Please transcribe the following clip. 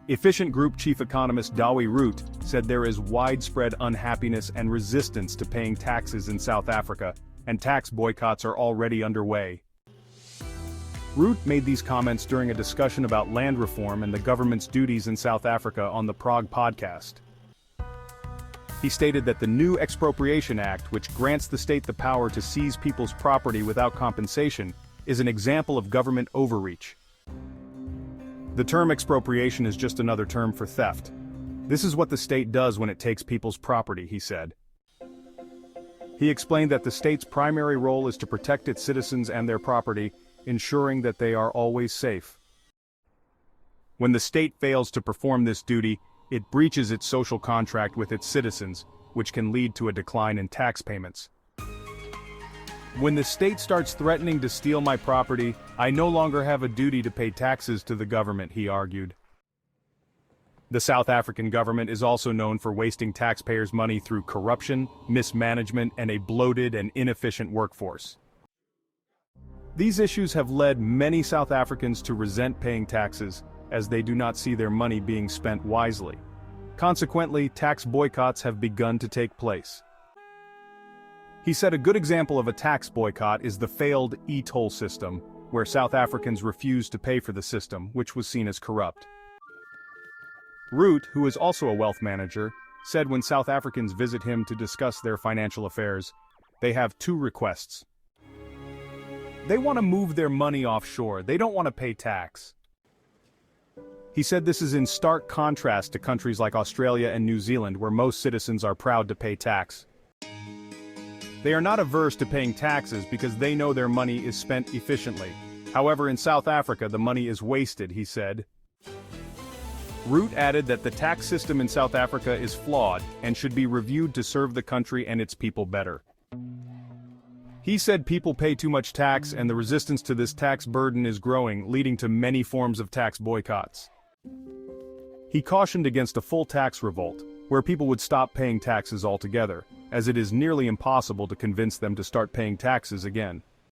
Efficient Group chief economist Dawi Root said there is widespread unhappiness and resistance to paying taxes in South Africa, and tax boycotts are already underway. Root made these comments during a discussion about land reform and the government's duties in South Africa on the Prague podcast. He stated that the new Expropriation Act, which grants the state the power to seize people's property without compensation, is an example of government overreach. The term expropriation is just another term for theft. This is what the state does when it takes people's property, he said. He explained that the state's primary role is to protect its citizens and their property, ensuring that they are always safe. When the state fails to perform this duty, it breaches its social contract with its citizens, which can lead to a decline in tax payments. When the state starts threatening to steal my property, I no longer have a duty to pay taxes to the government, he argued. The South African government is also known for wasting taxpayers' money through corruption, mismanagement, and a bloated and inefficient workforce. These issues have led many South Africans to resent paying taxes, as they do not see their money being spent wisely. Consequently, tax boycotts have begun to take place. He said a good example of a tax boycott is the failed e-toll system, where South Africans refused to pay for the system, which was seen as corrupt. Root, who is also a wealth manager, said when South Africans visit him to discuss their financial affairs, they have two requests. They want to move their money offshore, they don't want to pay tax. He said this is in stark contrast to countries like Australia and New Zealand, where most citizens are proud to pay tax. They are not averse to paying taxes because they know their money is spent efficiently. However, in South Africa the money is wasted, he said. Root added that the tax system in South Africa is flawed and should be reviewed to serve the country and its people better. He said people pay too much tax and the resistance to this tax burden is growing, leading to many forms of tax boycotts. He cautioned against a full tax revolt, where people would stop paying taxes altogether, as it is nearly impossible to convince them to start paying taxes again.